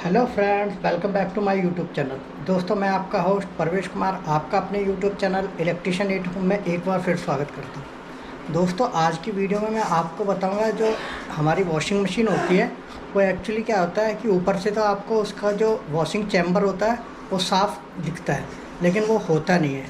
Hello friends, welcome back to my YouTube channel. दोस्तों, मैं आपका होस्ट परवेश कुमार आपका अपने YouTube channel electrician at home में एक बार फिर स्वागत करता हूं। दोस्तों, आज की वीडियो में मैं आपको बताऊंगा जो हमारी वॉशिंग मशीन होती है वो एक्चुअली क्या होता है कि ऊपर से तो आपको उसका जो वॉशिंग चैम्बर होता है वो साफ़ दिखता है, लेकिन वो होता नहीं है।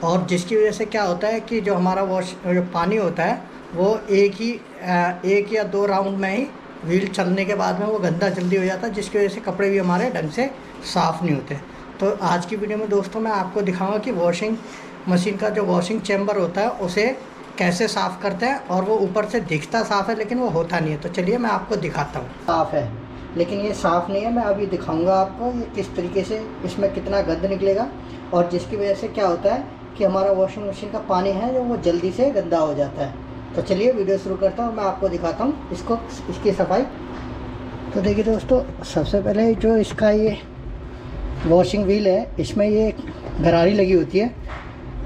और जिसकी वजह से क्या होता है कि जो हमारा जो पानी होता है वो एक या दो राउंड में ही व्हील चलने के बाद में वो गंदा जल्दी हो जाता है, जिसकी वजह से कपड़े भी हमारे ढंग से साफ़ नहीं होते। तो आज की वीडियो में दोस्तों मैं आपको दिखाऊंगा कि वॉशिंग मशीन का जो वॉशिंग चैम्बर होता है उसे कैसे साफ़ करते हैं। और वो ऊपर से दिखता साफ़ है लेकिन वो होता नहीं है। तो चलिए मैं आपको दिखाता हूँ। साफ़ है लेकिन ये साफ़ नहीं है। मैं अभी दिखाऊँगा आपको ये किस तरीके से इसमें कितना गंद निकलेगा और जिसकी वजह से क्या होता है कि हमारा वॉशिंग मशीन का पानी है जो वो जल्दी से गंदा हो जाता है। तो चलिए वीडियो शुरू करता हूँ। मैं आपको दिखाता हूँ इसकी सफाई। तो देखिए दोस्तों, सबसे पहले जो इसका ये वॉशिंग व्हील है इसमें ये गरारी लगी होती है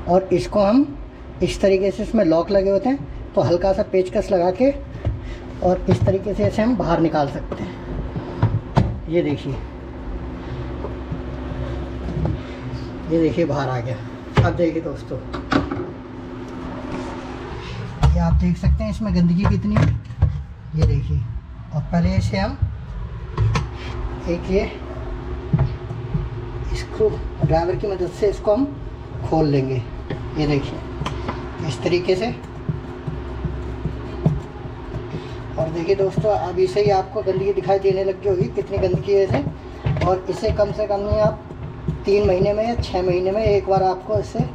और इसको हम इस तरीके से, इसमें लॉक लगे होते हैं, तो हल्का सा पेचकस लगा के और इस तरीके से इसे हम बाहर निकाल सकते हैं। ये देखिए बाहर आ गया। अब देखिए दोस्तों, ये आप देख सकते हैं इसमें गंदगी कितनी है। ये देखिए। और पहले इसे हम ये स्क्रू ड्राइवर की मदद से इसको हम खोल लेंगे। ये देखिए इस तरीके से। और देखिए दोस्तों, अभी से ही आपको गंदगी दिखाई देने लगी होगी कितनी गंदगी है इसे। और इसे कम से कम नहीं आप 3 महीने में या 6 महीने में एक बार आपको इसे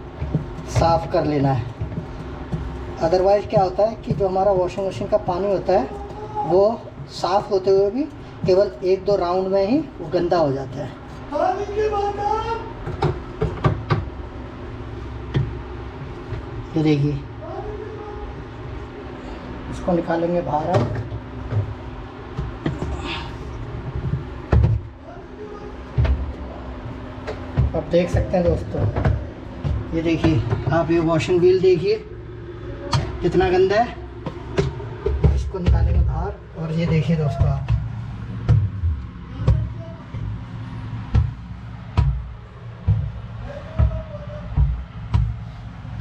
साफ़ कर लेना है। अदरवाइज़ क्या होता है कि जो हमारा वॉशिंग मशीन का पानी होता है वो साफ़ होते हुए भी केवल 1-2 राउंड में ही वो गंदा हो जाता है। ये देखिए, इसको निकालेंगे बाहर हम। आप देख सकते हैं दोस्तों, ये देखिए आप ये वॉशिंग व्हील देखिए कितना गंदा है। इसको निकालेंगे बाहर। और ये देखिए दोस्तों, आप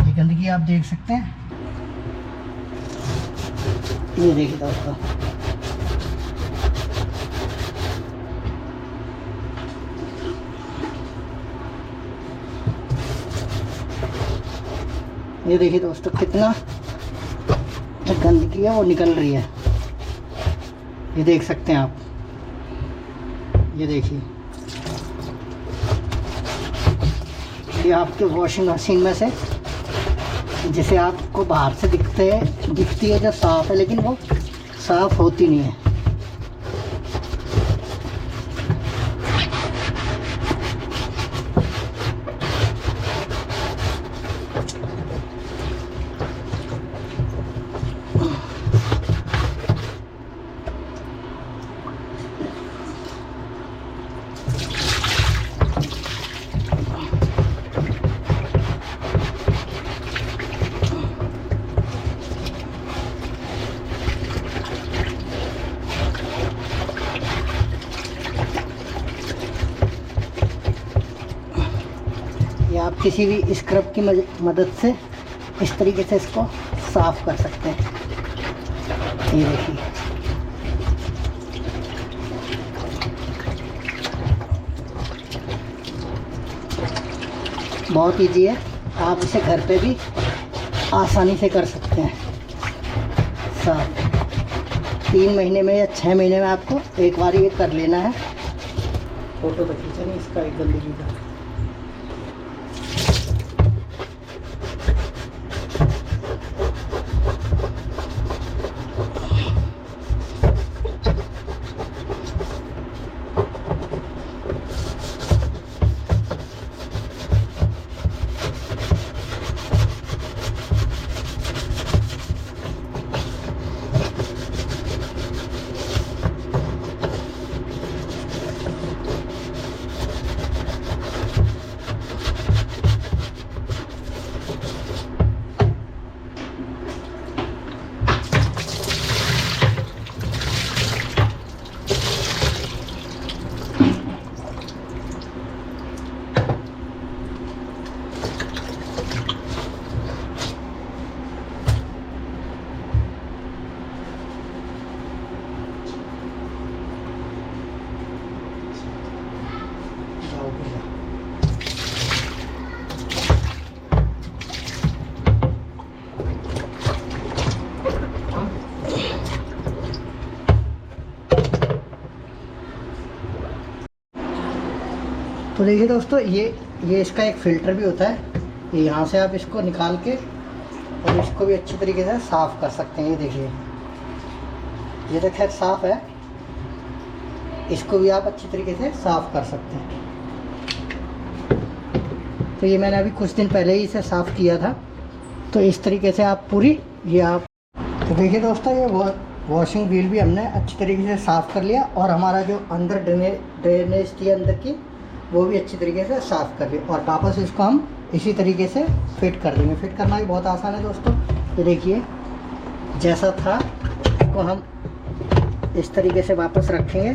ये गंदगी आप देख सकते हैं। ये देखिए दोस्तों, ये देखिए दोस्तों कितना गंदगी है वो निकल रही है। ये देख सकते हैं आप। ये देखिए, ये आपके वॉशिंग मशीन में से जिसे आपको बाहर से दिखती है जो साफ़ है, लेकिन वो साफ़ होती नहीं है। आप किसी भी स्क्रब की मदद से इस तरीके से इसको साफ़ कर सकते हैं। ये देखिए, बहुत इजी है। आप इसे घर पे भी आसानी से कर सकते हैं साफ़। 3 महीने में या 6 महीने में आपको एक बार ये कर लेना है। फोटो तो खींचा नहीं इसका एक गंदगी का। तो देखिए दोस्तों, ये इसका एक फ़िल्टर भी होता है। ये यहाँ से आप इसको निकाल के और इसको भी अच्छी तरीके से साफ़ कर सकते हैं। ये देखिए, ये तो खैर साफ़ है, इसको भी आप अच्छी तरीके से साफ़ कर सकते हैं। तो ये मैंने अभी कुछ दिन पहले ही इसे साफ़ किया था। तो इस तरीके से आप पूरी ये आप तो देखिए दोस्तों, ये वॉशिंग व्हील भी हमने अच्छी तरीके से साफ़ कर लिया और हमारा जो अंदर ड्रेनेज थी अंदर की, वो भी अच्छी तरीके से साफ़ कर लिया। और वापस इसको हम इसी तरीके से फिट कर देंगे। फिट करना भी बहुत आसान है दोस्तों। ये देखिए, जैसा था इसको हम इस तरीके से वापस रखेंगे।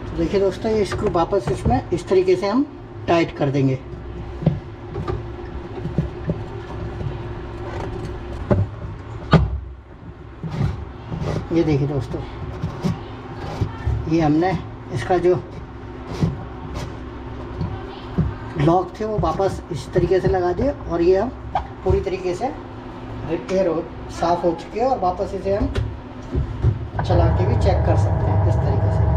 तो देखिए दोस्तों, ये स्क्रू वापस इसमें इस तरीके से हम टाइट कर देंगे। ये देखिए दोस्तों, ये हमने इसका जो लॉक थे वो वापस इस तरीके से लगा दिए और ये हम पूरी तरीके से साफ़ हो चुके हैं। और वापस इसे हम चला के भी चेक कर सकते हैं इस तरीके से।